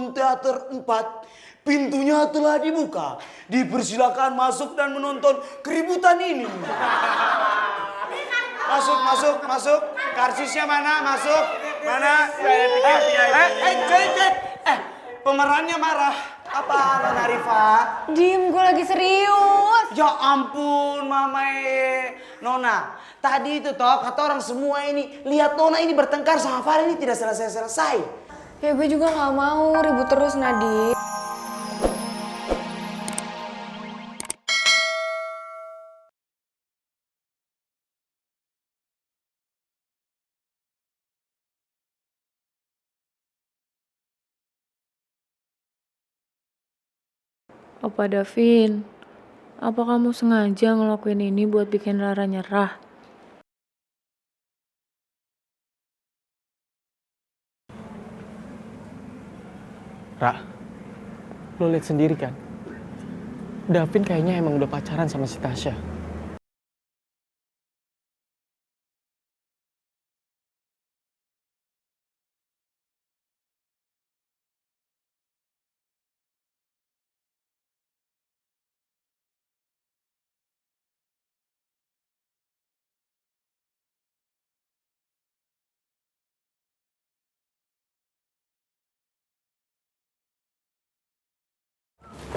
Nonton Teater 4, pintunya telah dibuka. Dipersilakan masuk dan menonton keributan ini. Masuk. Karsisnya mana? Masuk. Mana? Pemerannya marah. Apa, Nona Rifa? Diem, gue lagi serius. Ya ampun, Mamae. Nona, tadi itu toh kata orang semua ini, lihat Nona ini bertengkar sama Farah ini tidak selesai-selesai. Ya gue juga gak mau ribut terus, Nadine. Opa Davin, apa kamu sengaja ngelakuin ini buat bikin Rara nyerah? Ra, lo lihat sendiri kan? Davin kayaknya emang udah pacaran sama si Tasya.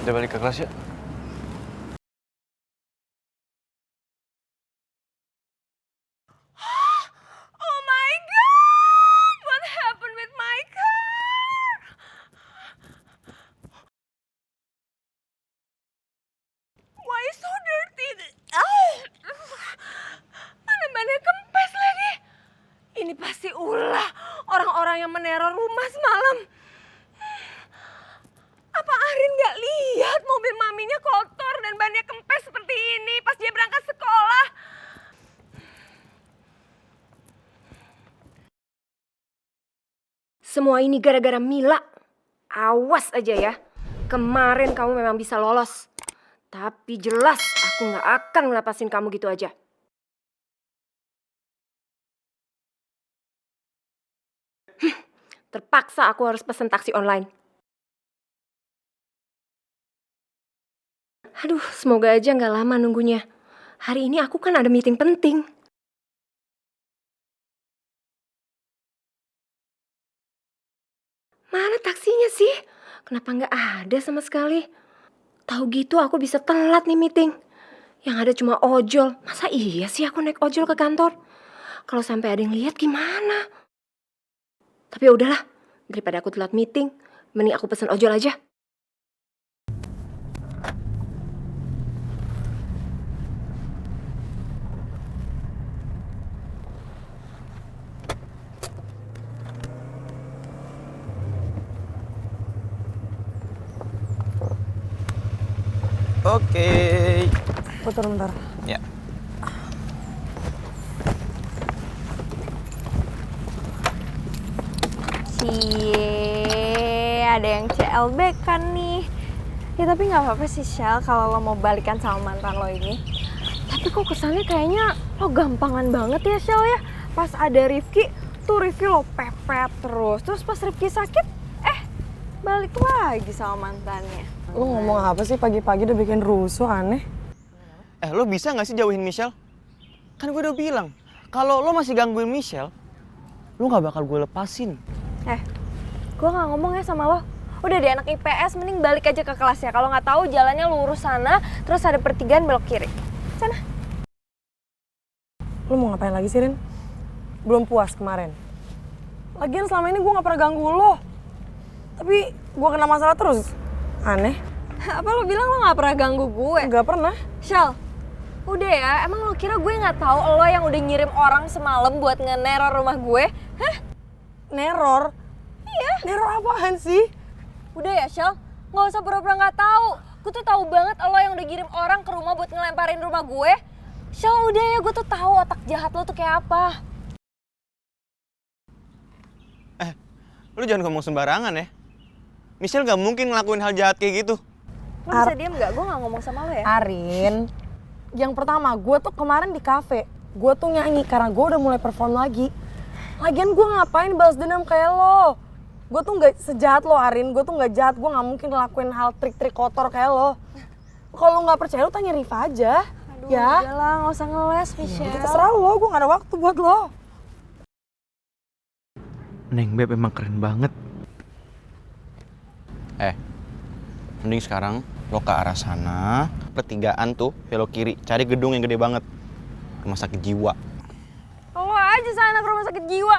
Udah balik ke kelas ya? Oh my god, what happened with my car? Why so dirty? Mana bannya kempes lagi. Ini pasti ulah orang-orang yang meneror rumah semalam. Apa Arin gak lihat mobil maminya kotor dan bannya kempes seperti ini pas dia berangkat sekolah? Semua ini gara-gara Mila. Awas aja ya. Kemarin kamu memang bisa lolos. Tapi jelas aku gak akan ngelepasin kamu gitu aja. Terpaksa aku harus pesen taksi online. Aduh, semoga aja gak lama nunggunya. Hari ini aku kan ada meeting penting. Mana taksinya sih? Kenapa nggak ada sama sekali? Tahu gitu aku bisa telat nih meeting. Yang ada cuma ojol. Masa iya sih aku naik ojol ke kantor? Kalau sampai ada yang lihat gimana? Tapi ya udahlah, daripada aku telat meeting, mending aku pesen ojol aja. Oke. Bentar. Ya. Cie, ada yang CLBK kan nih. Ya tapi nggak apa-apa sih Shell kalau lo mau balikan sama mantan lo ini. Tapi kok kesannya kayaknya lo gampangan banget ya Shell ya. Pas ada Rifki, tuh Rifki lo pepet terus. Terus pas Rifki sakit, balik lagi sama mantannya. Lu ngomong apa sih pagi-pagi udah bikin rusuh, aneh. Lo bisa nggak sih jauhin Michelle? Kan gue udah bilang, kalau lo masih gangguin Michelle, lo nggak bakal gue lepasin. Gue nggak ngomong ya sama lo. Udah deh anak IPS, mending balik aja ke kelasnya. Kalau nggak tahu jalannya lurus sana, terus ada pertigaan belok kiri. Sana. Lu mau ngapain lagi sih, Rin? Belum puas kemarin. Lagian selama ini gue gak pernah ganggu lo. Tapi gue kena masalah terus. Aneh. Apa lo bilang lo nggak pernah ganggu gue? Gak pernah. Shell, udah ya, emang lo kira gue nggak tahu lo yang udah ngirim orang semalam buat nge-neror rumah gue? Hah? Neror? Iya. Neror apaan sih? Udah ya Shell, nggak usah pura-pura nggak tahu. Gue tuh tahu banget lo yang udah ngirim orang ke rumah buat ngelemparin rumah gue. Shell, udah ya, gue tuh tahu otak jahat lo tuh kayak apa. Lo jangan ngomong sembarangan ya. Michelle gak mungkin ngelakuin hal jahat kayak gitu. Lo bisa diem nggak? Gue nggak ngomong sama lo ya. Arin, yang pertama gue tuh kemarin di kafe. Gue tuh nyanyi karena gue udah mulai perform lagi. Lagian gue ngapain balas dendam kayak lo? Gue tuh nggak sejahat lo Arin, gue tuh nggak jahat, gue nggak mungkin ngelakuin hal trik-trik kotor kayak lo. Kalau lo nggak percaya lo tanya Riva aja. Aduh, ya. udahlah, nggak usah ngeles, Michelle. Itu terserah lo, gue nggak ada waktu buat lo. Neng Beb emang keren banget. Mending sekarang lo ke arah sana, pertigaan tuh, belok kiri, cari gedung yang gede banget. Rumah sakit jiwa. Lo aja sana ke rumah sakit jiwa.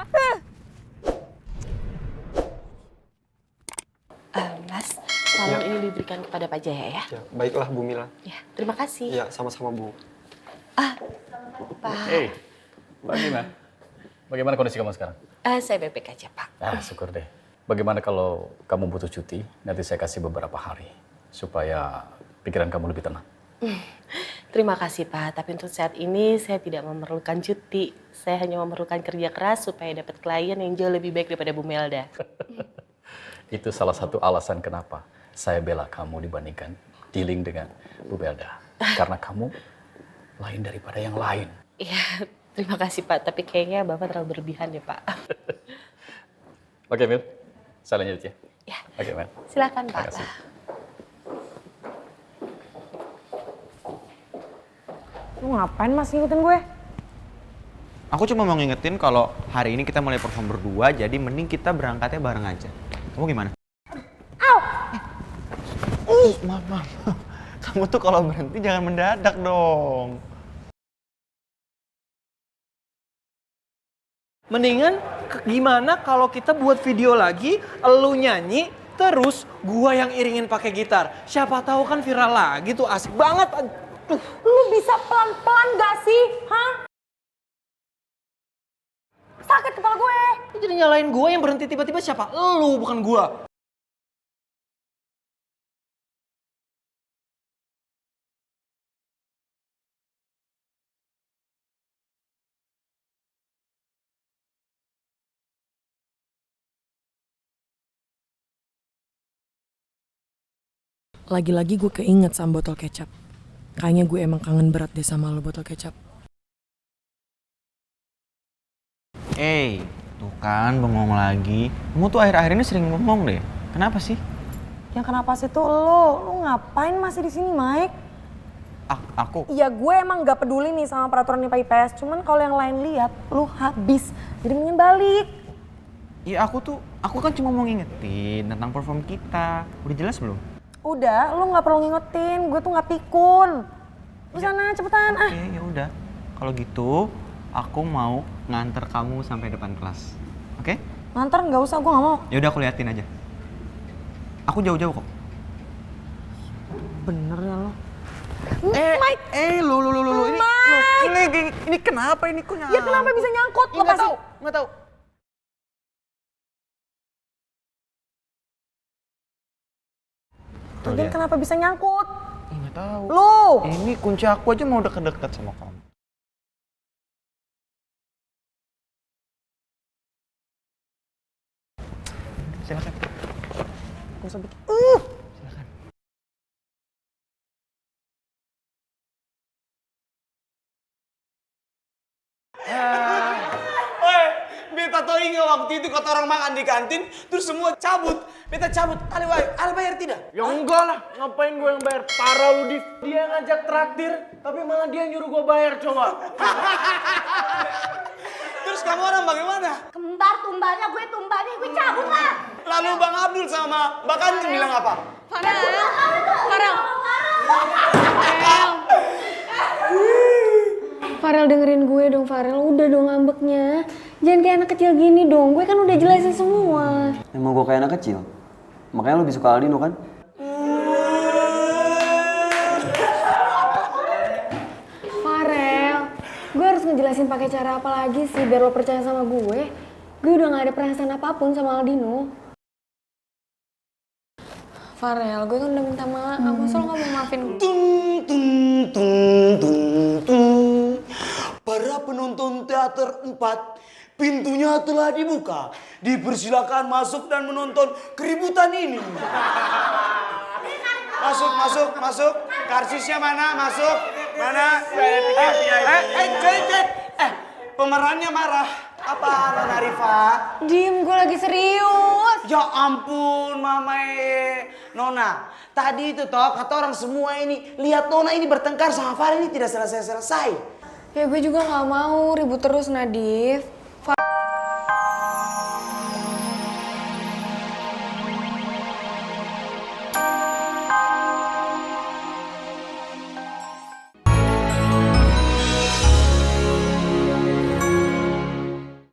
Mas, tolong ini diberikan kepada Pak Jaya ya. Ya, baiklah Bu Mila. Ya, terima kasih. Iya, sama-sama Bu. Pak. Hei, Mbak Gina. Bagaimana kondisi kamu sekarang? Saya baik-baik aja, Pak. Syukur deh. Bagaimana kalau kamu butuh cuti? Nanti saya kasih beberapa hari supaya pikiran kamu lebih tenang. Terima kasih, Pak. Tapi untuk saat ini saya tidak memerlukan cuti. Saya hanya memerlukan kerja keras supaya dapat klien yang jauh lebih baik daripada Bu Melda. Itu salah satu alasan kenapa saya bela kamu dibandingkan dealing dengan Bu Melda. Karena kamu lain daripada yang lain. Iya, terima kasih, Pak. Tapi kayaknya Bapak terlalu berlebihan ya, Pak. Oke, Mil. Saya lanjut ya. Ya. Oke, Mil. Silakan, Pak. Terima kasih. Lu ngapain masih ngikutin gue? Aku cuma mau ngingetin kalau hari ini kita mulai perform berdua, jadi mending kita berangkatnya bareng aja. Kamu gimana? Maaf. Kamu tuh kalau berhenti jangan mendadak dong. Mendingan gimana kalau kita buat video lagi, elu nyanyi, terus gua yang iringin pakai gitar. Siapa tahu kan viral lagi tuh, asik banget. Aduh. Lu bisa pelan-pelan gak sih? Hah? Sakit kepala gue. Lu jadi nyalain gua yang berhenti tiba-tiba siapa? Elu, bukan gua. Lagi-lagi gue keinget sama botol kecap. Kayaknya gue emang kangen berat deh sama lo botol kecap. Tuh kan bengong lagi. Kamu tuh akhir-akhir ini sering bengong deh. Kenapa sih? Yang kenapa sih tuh lo ngapain masih di sini, Mike? Aku. Iya gue emang gak peduli nih sama peraturan IPA IPS, cuman kalau yang lain lihat lu habis, jadi mending balik. Iya aku kan cuma mau ngingetin tentang perform kita. Udah jelas belum? Udah, lu nggak perlu ngingetin, gue tuh nggak pikun. Lu sana cepetan. Oke, ya udah. Kalau gitu, aku mau nganter kamu sampai depan kelas. Oke? Nganter nggak usah, gue nggak mau. Ya udah aku liatin aja. Aku jauh-jauh kok. Bener ya lo. Mike. Ini kenapa ini kok nyangkut? Ya kenapa bisa nyangkut? Lo Nggak kasih. tahu, nggak tahu. Lagian kenapa bisa nyangkut? Nggak tahu. Lu. Ini kunci aku aja mau deket-deket sama kamu. Silakan. Gak usah bikin. Silakan. Beta tahu ingat waktu itu kata orang makan di kantin, terus semua cabut. Beta cabut, ale bayar tidak? Ya enggak lah, ngapain gue yang bayar? Parah lu, Div. Dia ngajak traktir, tapi malah dia nyuruh gue bayar, coba. Terus kamu orang bagaimana? Kembar tumbalnya gue cabut lah. Lalu Bang Abdul sama Mbak Kantin bilang apa? Farel dengerin gue dong, Farel. Udah dong ngambeknya. Jangan kayak anak kecil gini dong. Gue kan udah jelasin semua. Emang gue kayak anak kecil? Makanya lo lebih suka Aldino kan? Farel, gue harus ngejelasin pakai cara apa lagi sih biar lo percaya sama gue. Gue udah gak ada perasaan apapun sama Aldino. Farel, gue kan udah minta maaf. Masa lo gak mau maafin gue? Para penonton teater 4, pintunya telah dibuka. Dipersilakan masuk dan menonton keributan ini. Masuk. Karsisnya mana? Masuk. Mana? Pemerannya marah. Apa Nona Rifa? Diem, gue lagi serius. Ya ampun Mama Nona, tadi itu toh kata orang semua ini lihat Nona ini bertengkar sama Farel ini tidak selesai-selesai. Ya gue juga gak mau ribut terus Nadif.